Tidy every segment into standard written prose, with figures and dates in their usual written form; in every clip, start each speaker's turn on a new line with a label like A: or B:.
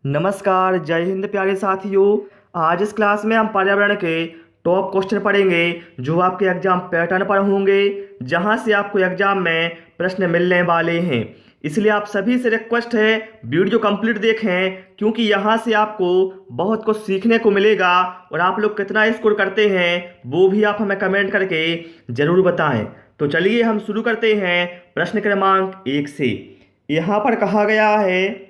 A: नमस्कार, जय हिंद प्यारे साथियों। आज इस क्लास में हम पर्यावरण के टॉप क्वेश्चन पढ़ेंगे जो आपके एग्जाम पैटर्न पर होंगे, जहां से आपको एग्जाम में प्रश्न मिलने वाले हैं। इसलिए आप सभी से रिक्वेस्ट है वीडियो कंप्लीट देखें, क्योंकि यहां से आपको बहुत कुछ सीखने को मिलेगा और आप लोग कितना स्कोर करते हैं वो भी आप हमें कमेंट करके ज़रूर बताएं। तो चलिए हम शुरू करते हैं प्रश्न क्रमांक 1 से। यहाँ पर कहा गया है,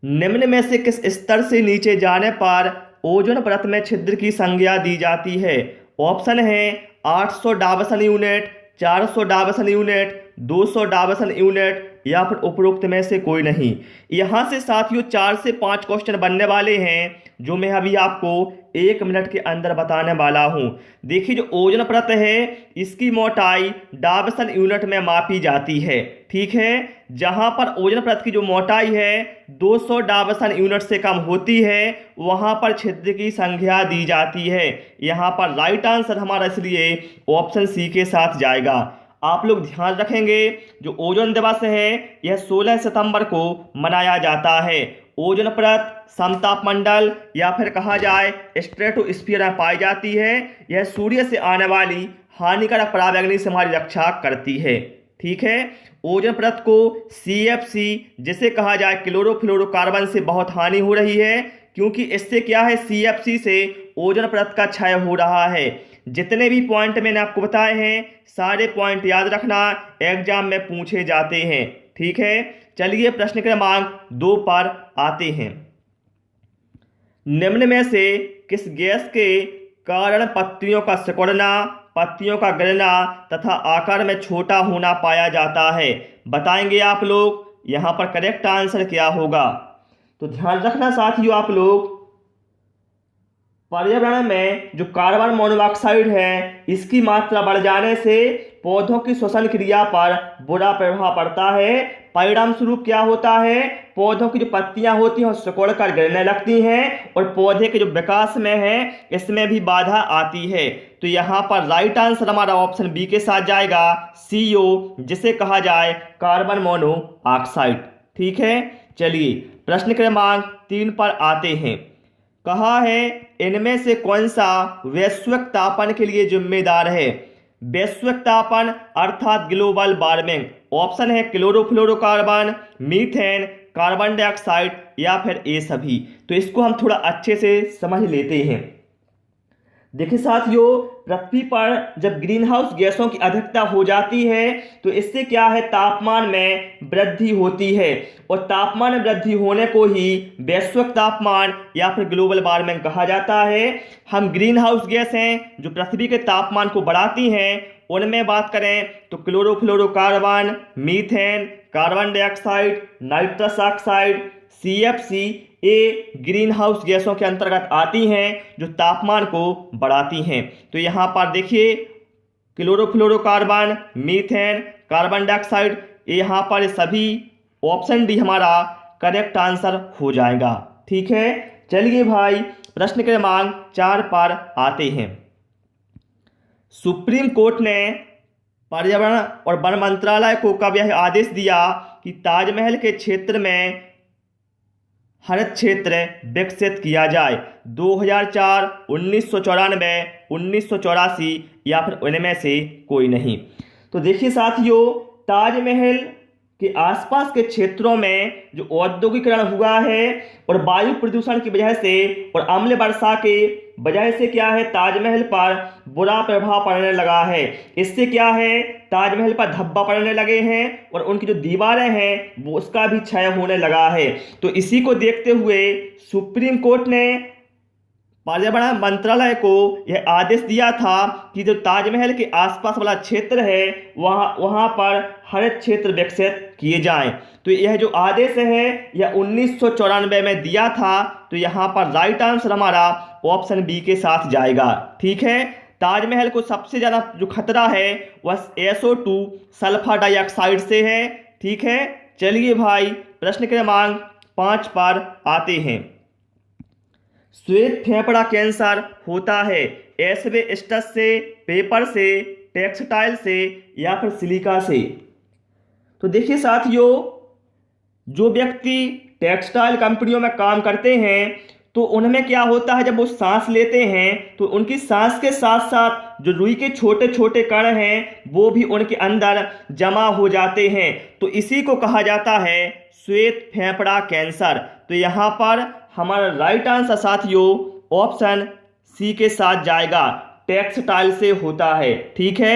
A: निम्न में से किस स्तर से नीचे जाने पर ओजोन परत में छिद्र की संज्ञा दी जाती है। ऑप्शन है 800 डाबसन यूनिट, 400 डाबसन यूनिट, 200 डाबसन यूनिट या फिर उपरोक्त में से कोई नहीं। यहाँ से साथियों 4 से 5 क्वेश्चन बनने वाले हैं जो मैं अभी आपको 1 मिनट के अंदर बताने वाला हूँ। देखिए, जो ओजोन परत है इसकी मोटाई डाबसन यूनिट में मापी जाती है। ठीक है, जहां पर ओजोन परत की जो मोटाई है 200 डाबसन यूनिट से कम होती है वहां पर छिद्र की संख्या दी जाती है। यहां पर राइट आंसर हमारा इसलिए ऑप्शन सी के साथ जाएगा। आप लोग ध्यान रखेंगे, जो ओजोन दिवस है यह 16 सितंबर को मनाया जाता है। ओजोन परत समताप मंडल या फिर कहा जाए स्ट्रेटोस्फीयर में पाई जाती है। यह सूर्य से आने वाली हानिकारक पराबैंगनी से हमारी रक्षा करती है। ठीक है, ओजोन परत को CFC जिसे कहा जाए क्लोरोफ्लोरोकार्बन से बहुत हानि हो रही है, क्योंकि इससे क्या है CFC से ओजोन परत का क्षय हो रहा है। जितने भी पॉइंट मैंने आपको बताए हैं सारे पॉइंट याद रखना, एग्जाम में पूछे जाते हैं। ठीक है, चलिए प्रश्न क्रमांक 2 पर आते हैं। निम्न में से किस गैस के कारण पत्तियों का सिकुड़ना, पत्तियों का गिरना तथा आकार में छोटा होना पाया जाता है। बताएंगे आप लोग यहाँ पर करेक्ट आंसर क्या होगा। तो ध्यान रखना साथियों, आप लोग पर्यावरण में जो कार्बन मोनोऑक्साइड है इसकी मात्रा बढ़ जाने से पौधों की श्वसन क्रिया पर बुरा प्रभाव पड़ता है। परिणाम स्वरूप क्या होता है, पौधों की जो पत्तियां होती हैं सिकुड़ कर गिरने लगती हैं और पौधे के जो विकास में है इसमें भी बाधा आती है। तो यहाँ पर राइट आंसर हमारा ऑप्शन बी के साथ जाएगा, CO जिसे कहा जाए कार्बन मोनोऑक्साइड। ठीक है, चलिए प्रश्न क्रमांक 3 पर आते हैं। कहा है, इनमें से कौन सा वैश्विक तापन के लिए जिम्मेदार है। वैश्विक तापन अर्थात ग्लोबल वार्मिंग। ऑप्शन है क्लोरोफ्लोरोकार्बन, मीथेन, कार्बन डाइऑक्साइड या फिर ये सभी। तो इसको हम थोड़ा अच्छे से समझ लेते हैं। देखिए साथियों, पृथ्वी पर जब ग्रीन हाउस गैसों की अधिकता हो जाती है तो इससे क्या है, तापमान में वृद्धि होती है और तापमान में वृद्धि होने को ही वैश्विक तापमान या फिर ग्लोबल वार्मिंग कहा जाता है। हम ग्रीन हाउस गैस हैं जो पृथ्वी के तापमान को बढ़ाती हैं, उनमें बात करें तो chlorofluorocarbon, methane, carbon dioxide, nitrous oxide, CFC ये ग्रीन हाउस गैसों के अंतर्गत आती हैं जो तापमान को बढ़ाती हैं। तो यहाँ पर देखिए क्लोरोफ्लोरोकार्बन, मीथेन, कार्बन डाइऑक्साइड, यहाँ पर सभी ऑप्शन डी हमारा करेक्ट आंसर हो जाएगा। ठीक है, चलिए भाई प्रश्न क्रमांक 4 पर आते हैं। सुप्रीम कोर्ट ने पर्यावरण और वन मंत्रालय को कब यह आदेश दिया कि ताजमहल के क्षेत्र में हरित क्षेत्र विकसित किया जाए। 2004, 1994, 1984 या फिर उनमें से कोई नहीं। तो देखिए साथियों, ताजमहल के आसपास के क्षेत्रों में जो औद्योगिकरण हुआ है और वायु प्रदूषण की वजह से और अम्ल वर्षा के वजह से क्या है, ताजमहल पर बुरा प्रभाव पड़ने लगा है। इससे क्या है, ताजमहल पर धब्बा पड़ने लगे हैं और उनकी जो दीवारें हैं वो उसका भी क्षय होने लगा है। तो इसी को देखते हुए सुप्रीम कोर्ट ने पर्यावरण मंत्रालय को यह आदेश दिया था कि जो ताजमहल के आसपास वाला क्षेत्र है वहाँ पर हरित क्षेत्र विकसित किए जाएं। तो यह जो आदेश है यह 1994 में दिया था। तो यहाँ पर राइट आंसर हमारा ऑप्शन बी के साथ जाएगा। ठीक है, ताजमहल को सबसे ज़्यादा जो खतरा है वह SO2 सल्फर डाइऑक्साइड से है। ठीक है, चलिए भाई प्रश्न क्रमांक 5 पर आते हैं। श्वेत फेफड़ा कैंसर होता है एस्बेस्टस से, पेपर से, टेक्सटाइल से या फिर सिलिका से। तो देखिए साथियों, जो व्यक्ति टेक्सटाइल कंपनियों में काम करते हैं तो उनमें क्या होता है, जब वो सांस लेते हैं तो उनकी सांस के साथ साथ जो रुई के छोटे छोटे कण हैं वो भी उनके अंदर जमा हो जाते हैं। तो इसी को कहा जाता है श्वेत फेफड़ा कैंसर। तो यहाँ पर हमारा राइट आंसर साथियों ऑप्शन सी के साथ जाएगा, टेक्सटाइल से होता है। ठीक है,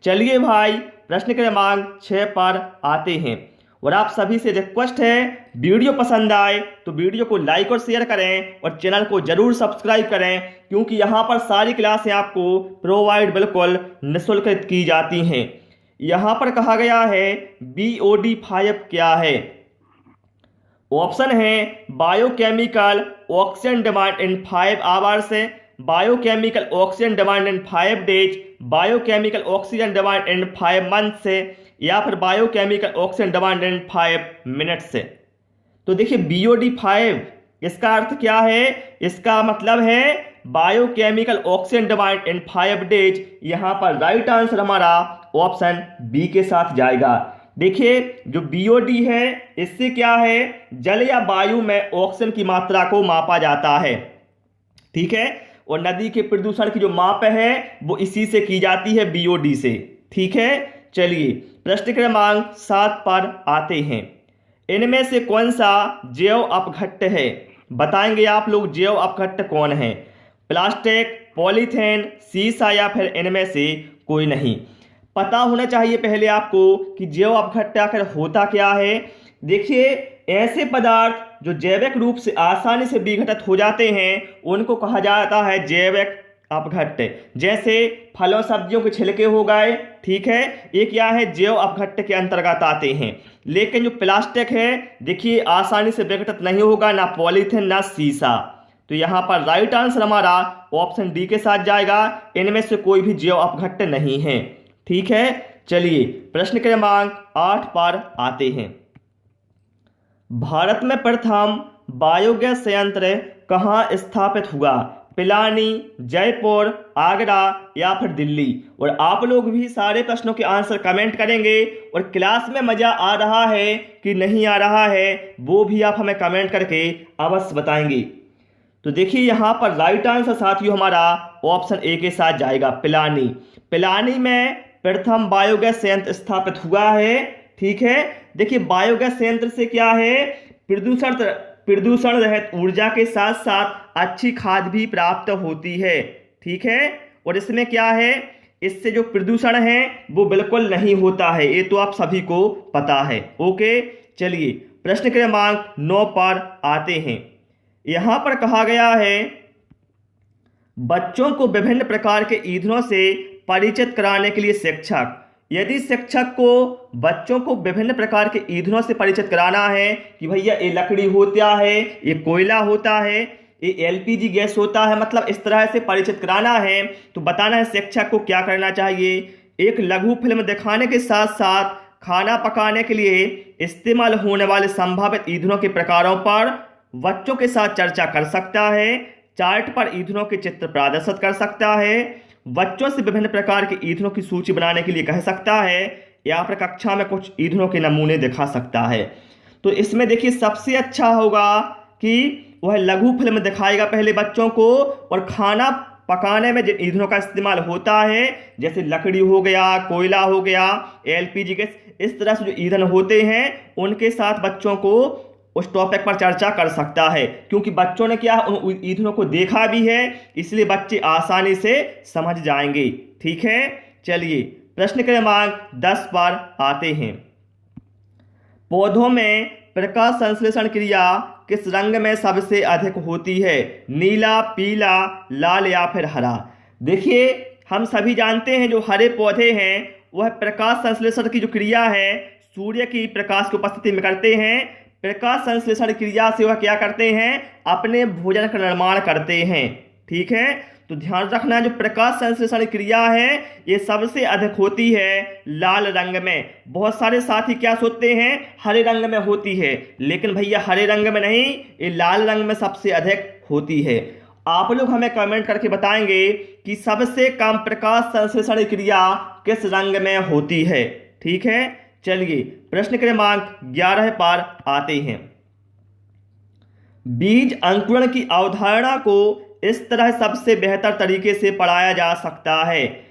A: चलिए भाई प्रश्न क्रमांक 6 पर आते हैं। और आप सभी से रिक्वेस्ट है, वीडियो पसंद आए तो वीडियो को लाइक और शेयर करें और चैनल को जरूर सब्सक्राइब करें, क्योंकि यहाँ पर सारी क्लासें आपको प्रोवाइड बिल्कुल निःशुल्क की जाती हैं। यहाँ पर कहा गया है BOD5 क्या है। ऑप्शन है biochemical oxygen demand in 5 hours, biochemical oxygen demand in 5 days, biochemical oxygen demand in 5 months, या फिर biochemical oxygen demand in 5 minutes. तो देखिए BOD5 इसका अर्थ क्या है, इसका मतलब है biochemical oxygen demand in 5 days. यहाँ पर राइट आंसर हमारा ऑप्शन बी के साथ जाएगा। देखिए जो BOD है इससे क्या है, जल या वायु में ऑक्सीजन की मात्रा को मापा जाता है। ठीक है, और नदी के प्रदूषण की जो माप है वो इसी से की जाती है, BOD से। ठीक है, चलिए प्रश्न क्रमांक 7 पर आते हैं। इनमें से कौन सा जैव अपघट्ट है, बताएंगे आप लोग जैव अपघट्ट कौन है। प्लास्टिक, पॉलीथीन, सीसा या फिर इनमें से कोई नहीं। पता होना चाहिए पहले आपको कि जैव अपघट्ट आखिर होता क्या है। देखिए ऐसे पदार्थ जो जैविक रूप से आसानी से विघटित हो जाते हैं उनको कहा जाता है जैविक अपघट्ट। जैसे फलों सब्जियों के छिलके हो गए, ठीक है, ये क्या है, जैव अपघट्ट के अंतर्गत आते हैं। लेकिन जो प्लास्टिक है देखिए आसानी से विघटित नहीं होगा, ना पॉलीथीन ना सीसा। तो यहाँ पर राइट आंसर हमारा ऑप्शन डी के साथ जाएगा, इनमें से कोई भी जैव अपघट्ट नहीं है। ठीक है, चलिए प्रश्न क्रमांक 8 पर आते हैं। भारत में प्रथम बायोगैस संयंत्र कहाँ स्थापित हुआ, पिलानी, जयपुर, आगरा या फिर दिल्ली। और आप लोग भी सारे प्रश्नों के आंसर कमेंट करेंगे और क्लास में मजा आ रहा है कि नहीं आ रहा है वो भी आप हमें कमेंट करके अवश्य बताएंगे। तो देखिए यहाँ पर राइट आंसर साथियों हमारा ऑप्शन ए के साथ जाएगा, पिलानी। पिलानी में प्रथम बायोगैस संयंत्र स्थापित हुआ है। ठीक है, देखिए बायोगैस संयंत्र से क्या है, प्रदूषण रहित ऊर्जा के साथ साथ अच्छी खाद भी प्राप्त होती है। ठीक है, और इसमें क्या है, इससे जो प्रदूषण है वो बिल्कुल नहीं होता है, ये तो आप सभी को पता है। ओके, चलिए प्रश्न क्रमांक 9 पर आते हैं। यहाँ पर कहा गया है बच्चों को विभिन्न प्रकार के ईंधनों से परिचित कराने के लिए शिक्षक, यदि शिक्षक को बच्चों को विभिन्न प्रकार के ईंधनों से परिचित कराना है कि भैया ये लकड़ी होता है, ये कोयला होता है, ये LPG गैस होता है, मतलब इस तरह से परिचित कराना है, तो बताना है शिक्षक को क्या करना चाहिए। एक लघु फिल्म दिखाने के साथ साथ खाना पकाने के लिए इस्तेमाल होने वाले संभावित ईंधनों के प्रकारों पर बच्चों के साथ चर्चा कर सकता है, चार्ट पर ईंधनों के चित्र प्रदर्शित कर सकता है, बच्चों से विभिन्न प्रकार के ईंधनों की सूची बनाने के लिए कह सकता है, या फिर कक्षा में कुछ ईंधनों के नमूने दिखा सकता है। तो इसमें देखिए सबसे अच्छा होगा कि वह लघु फिल्म दिखाएगा पहले बच्चों को, और खाना पकाने में जिन ईंधनों का इस्तेमाल होता है जैसे लकड़ी हो गया, कोयला हो गया, LPG गैस, इस तरह से जो ईंधन होते हैं उनके साथ बच्चों को उस टॉपिक पर चर्चा कर सकता है, क्योंकि बच्चों ने क्या उन ईंधनों को देखा भी है, इसलिए बच्चे आसानी से समझ जाएंगे। ठीक है, चलिए प्रश्न क्रमांक 10 पर आते हैं। पौधों में प्रकाश संश्लेषण क्रिया किस रंग में सबसे अधिक होती है, नीला, पीला, लाल या फिर हरा। देखिए हम सभी जानते हैं जो हरे पौधे हैं वह प्रकाश संश्लेषण की जो क्रिया है सूर्य की प्रकाश की उपस्थिति में करते हैं। प्रकाश संश्लेषण क्रिया से वह क्या करते हैं, अपने भोजन का निर्माण करते हैं। ठीक है, तो ध्यान रखना जो प्रकाश संश्लेषण क्रिया है ये सबसे अधिक होती है लाल रंग में। बहुत सारे साथी क्या सोचते हैं हरे रंग में होती है, लेकिन भैया हरे रंग में नहीं, ये लाल रंग में सबसे अधिक होती है। आप लोग हमें कमेंट करके बताएंगे कि सबसे कम प्रकाश संश्लेषण क्रिया किस रंग में होती है। ठीक है, चलिए प्रश्न क्रमांक 11 पर आते हैं। बीज अंकुरण की अवधारणा को इस तरह सबसे बेहतर तरीके से पढ़ाया जा सकता है।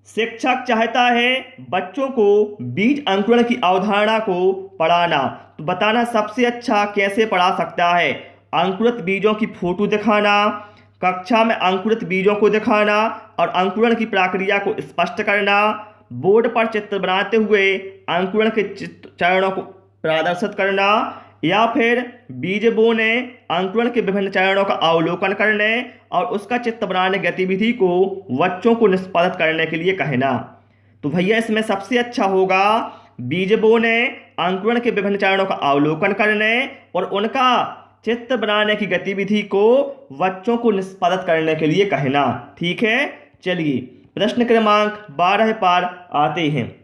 A: शिक्षक चाहता है बच्चों को बीज अंकुरण की अवधारणा को पढ़ाना, तो बताना सबसे अच्छा कैसे पढ़ा सकता है। अंकुरित बीजों की फोटो दिखाना, कक्षा में अंकुरित बीजों को दिखाना और अंकुरण की प्रक्रिया को स्पष्ट करना, बोर्ड पर चित्र बनाते हुए अंकुरण के चरणों को प्रदर्शित करना, या फिर बीज बोने, अंकुरण के विभिन्न चरणों का अवलोकन करने और उसका चित्र बनाने गतिविधि को बच्चों को निष्पादित करने के लिए कहना। तो भैया इसमें सबसे अच्छा होगा बीज बोने, अंकुरण के विभिन्न चरणों का अवलोकन करने और उनका चित्र बनाने की गतिविधि को बच्चों को निष्पादित करने के लिए कहना। ठीक है, चलिए प्रश्न क्रमांक 12 पर आते हैं।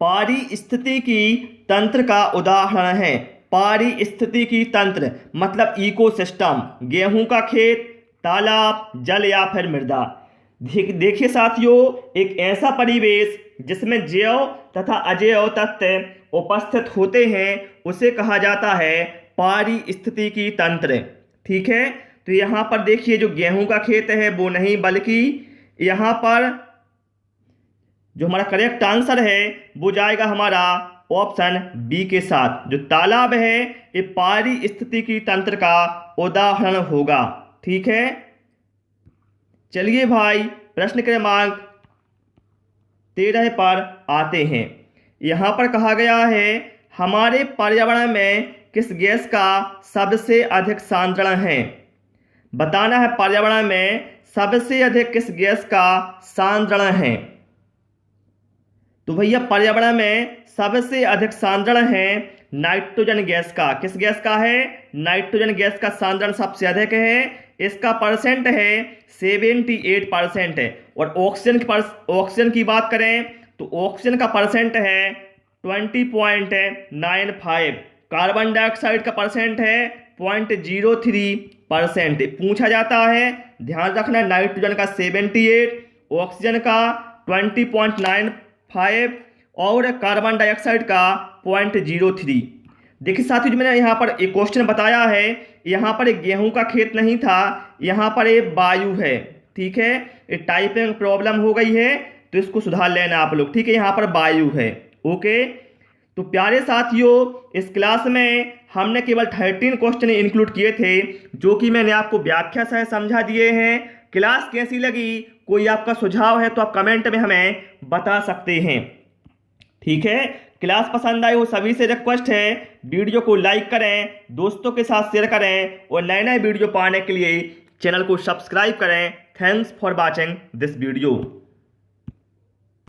A: पारिस्थितिकी तंत्र का उदाहरण है। पारिस्थितिकी तंत्र मतलब इकोसिस्टम, गेहूं का खेत, तालाब, जल या फिर मृदा। देखिए साथियों, एक ऐसा परिवेश जिसमें जैव तथा अजैव तत्व उपस्थित होते हैं उसे कहा जाता है पारिस्थितिकी तंत्र। ठीक है, तो यहाँ पर देखिए जो गेहूं का खेत है वो नहीं, बल्कि यहाँ पर जो हमारा करेक्ट आंसर है वो जाएगा हमारा ऑप्शन बी के साथ। जो तालाब है ये पारिस्थितिकी तंत्र का उदाहरण होगा। ठीक है, चलिए भाई प्रश्न क्रमांक 13 पर आते हैं। यहाँ पर कहा गया है हमारे पर्यावरण में किस गैस का सबसे अधिक सांद्रण है। बताना है पर्यावरण में सबसे अधिक किस गैस का सांद्रण है। तो भैया पर्यावरण में सबसे अधिक सांद्रण है नाइट्रोजन गैस का। किस गैस का है? नाइट्रोजन गैस का सांद्रण सबसे अधिक है। इसका परसेंट है 78% है। और ऑक्सीजन की बात करें तो ऑक्सीजन का परसेंट है 20.95। कार्बन डाइऑक्साइड का परसेंट है 0.03%। पूछा जाता है, ध्यान रखना, नाइट्रोजन का 78, ऑक्सीजन का 20.95 और कार्बन डाइऑक्साइड का 0.03। देखिए साथियों, जो मैंने यहाँ पर एक क्वेश्चन बताया है, यहाँ पर एक गेहूं का खेत नहीं था, यहाँ पर एक वायु है। ठीक है, ये टाइपिंग प्रॉब्लम हो गई है तो इसको सुधार लेना आप लोग। ठीक है, यहाँ पर वायु है। ओके, तो प्यारे साथियों, इस क्लास में हमने केवल 13 क्वेश्चन इंक्लूड किए थे जो कि मैंने आपको व्याख्या सह समझा दिए हैं। क्लास कैसी लगी, कोई आपका सुझाव है तो आप कमेंट में हमें बता सकते हैं। ठीक है, क्लास पसंद आई हो सभी से रिक्वेस्ट है वीडियो को लाइक करें, दोस्तों के साथ शेयर करें और नए नए वीडियो पाने के लिए चैनल को सब्सक्राइब करें। Thanks for watching this video.